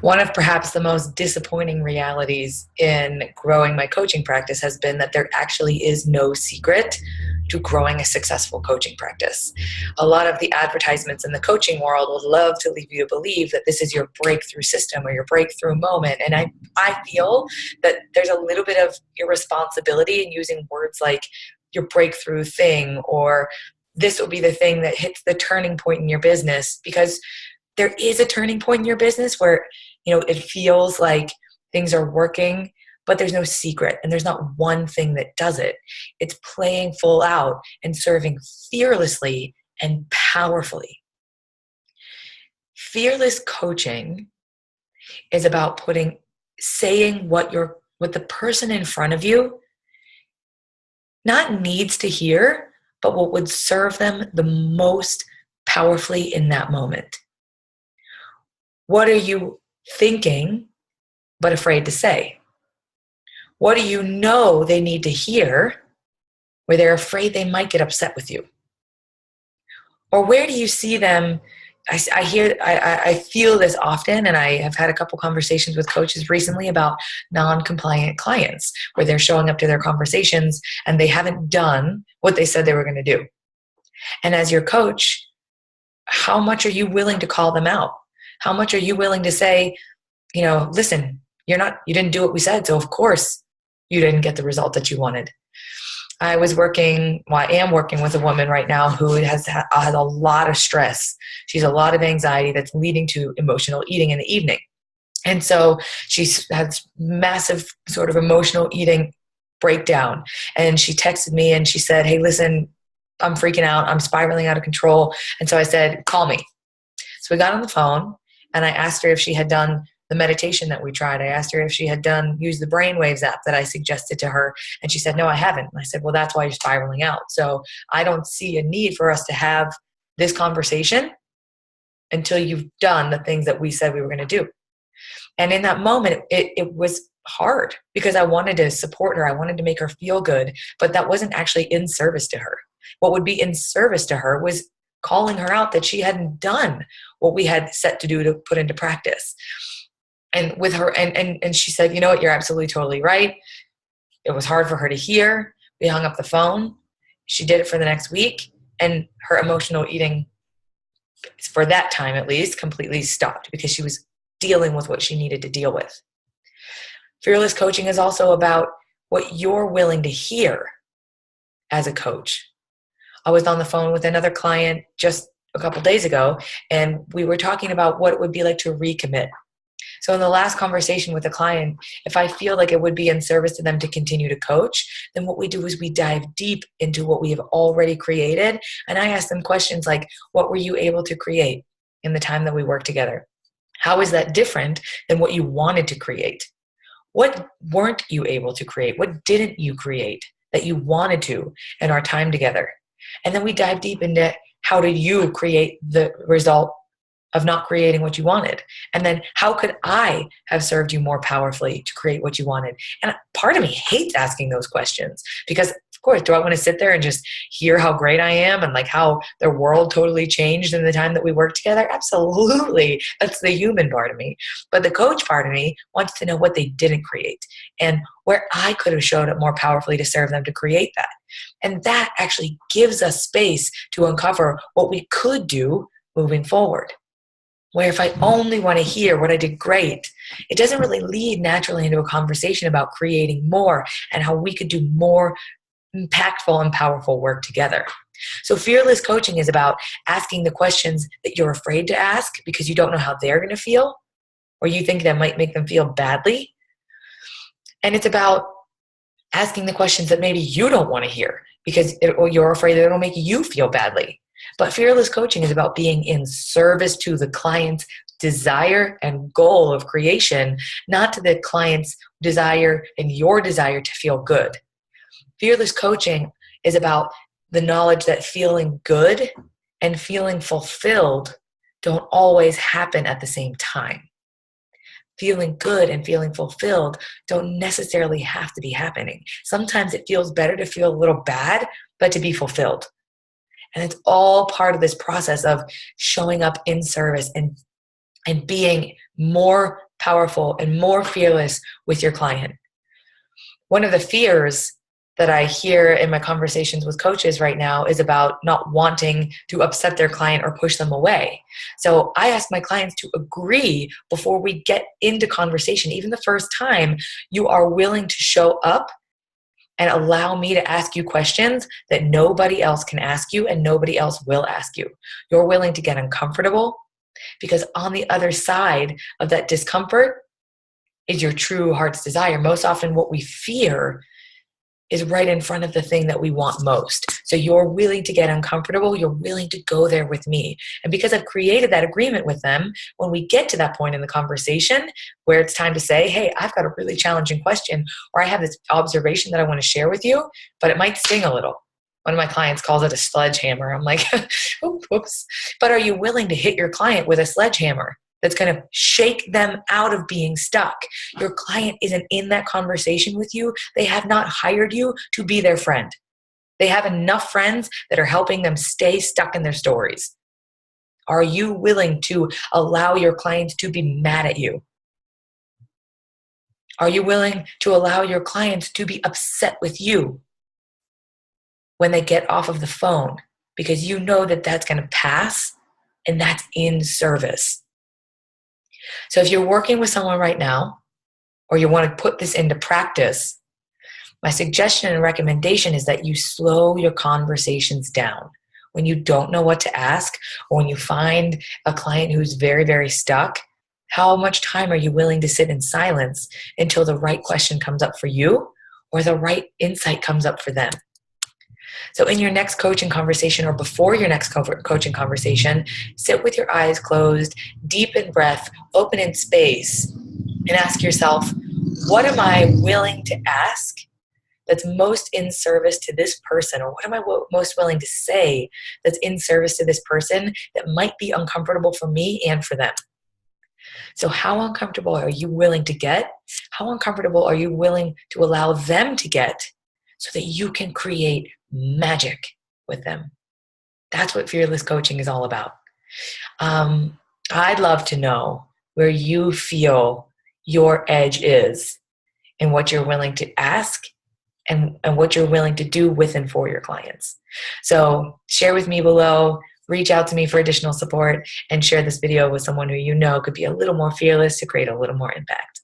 One of perhaps the most disappointing realities in growing my coaching practice has been that there actually is no secret to growing a successful coaching practice. A lot of the advertisements in the coaching world would love to leave you to believe that this is your breakthrough system or your breakthrough moment. And I feel that there's a little bit of irresponsibility in using words like your breakthrough thing, or this will be the thing that hits the turning point in your business, because there is a turning point in your business where, it feels like things are working, but there's no secret and there's not one thing that does it. It's playing full out and serving fearlessly and powerfully. Fearless coaching is about saying what the person in front of you not needs to hear, but what would serve them the most powerfully in that moment. What are you thinking but afraid to say? What do you know they need to hear where they're afraid they might get upset with you? Or where do you see them? I feel this often, and I have had a couple conversations with coaches recently about non-compliant clients where they're showing up to their conversations and they haven't done what they said they were going to do. And as your coach, how much are you willing to call them out? How much are you willing to say, listen, you didn't do what we said, so of course you didn't get the result that you wanted. I am working with a woman right now who has a lot of stress. She's a lot of anxiety that's leading to emotional eating in the evening. And so she has massive sort of emotional eating breakdown. And she texted me and she said, hey, listen, I'm freaking out. I'm spiraling out of control. And so I said, call me. So we got on the phone and I asked her if she had done the meditation that we tried. I asked her if she had used the Brainwaves app that I suggested to her. And she said, no, I haven't. And I said, well, that's why you're spiraling out. So I don't see a need for us to have this conversation until you've done the things that we said we were going to do. And in that moment, it was hard because I wanted to support her. I wanted to make her feel good, but that wasn't actually in service to her. What would be in service to her was calling her out that she hadn't done what we had set to do to put into practice. And with her, and she said, you know what, you're absolutely totally right. It was hard for her to hear. We hung up the phone. She did it for the next week, and her emotional eating, for that time at least, completely stopped because she was dealing with what she needed to deal with. Fearless coaching is also about what you're willing to hear as a coach. I was on the phone with another client just a couple days ago, and we were talking about what it would be like to recommit. So in the last conversation with a client, if I feel like it would be in service to them to continue to coach, then what we do is we dive deep into what we have already created. And I ask them questions like, what were you able to create in the time that we worked together? How is that different than what you wanted to create? What weren't you able to create? What didn't you create that you wanted to in our time together? And then we dive deep into how did you create the result of not creating what you wanted? And then how could I have served you more powerfully to create what you wanted? And part of me hates asking those questions because, of course, do I want to sit there and just hear how great I am and like how the world totally changed in the time that we worked together? Absolutely. That's the human part of me. But the coach part of me wants to know what they didn't create and where I could have showed up more powerfully to serve them to create that. And that actually gives us space to uncover what we could do moving forward. Where if I only want to hear what I did great, it doesn't really lead naturally into a conversation about creating more and how we could do more impactful and powerful work together. So fearless coaching is about asking the questions that you're afraid to ask because you don't know how they're going to feel, or you think that might make them feel badly. And it's about asking the questions that maybe you don't want to hear because you're afraid that it'll make you feel badly. But fearless coaching is about being in service to the client's desire and goal of creation, not to the client's desire and your desire to feel good. Fearless coaching is about the knowledge that feeling good and feeling fulfilled don't always happen at the same time. Feeling good and feeling fulfilled don't necessarily have to be happening. Sometimes it feels better to feel a little bad, but to be fulfilled. And it's all part of this process of showing up in service and and being more powerful and more fearless with your client. One of the fears that I hear in my conversations with coaches right now is about not wanting to upset their client or push them away. So I ask my clients to agree before we get into conversation. Even the first time, you are willing to show up and allow me to ask you questions that nobody else can ask you and nobody else will ask you. You're willing to get uncomfortable, because on the other side of that discomfort is your true heart's desire. Most often what we fear is right in front of the thing that we want most. So you're willing to get uncomfortable, you're willing to go there with me. And because I've created that agreement with them, when we get to that point in the conversation where it's time to say, hey, I've got a really challenging question, or I have this observation that I want to share with you, but it might sting a little. One of my clients calls it a sledgehammer. I'm like, whoops. But are you willing to hit your client with a sledgehammer that's going to shake them out of being stuck? Your client isn't in that conversation with you. They have not hired you to be their friend. They have enough friends that are helping them stay stuck in their stories. Are you willing to allow your clients to be mad at you? Are you willing to allow your clients to be upset with you when they get off of the phone? Because you know that that's going to pass, and that's in service. So if you're working with someone right now, or you want to put this into practice, my suggestion and recommendation is that you slow your conversations down. When you don't know what to ask, or when you find a client who's very, very stuck, how much time are you willing to sit in silence until the right question comes up for you, or the right insight comes up for them? So in your next coaching conversation, or before your next coaching conversation, sit with your eyes closed, deep in breath, open in space, and ask yourself, what am I willing to ask that's most in service to this person? Or what am I most willing to say that's in service to this person that might be uncomfortable for me and for them? So how uncomfortable are you willing to get? How uncomfortable are you willing to allow them to get so that you can create magic with them? That's what fearless coaching is all about. I'd love to know where you feel your edge is and what you're willing to ask and what you're willing to do with and for your clients. So share with me below, reach out to me for additional support, and share this video with someone who you know could be a little more fearless to create a little more impact.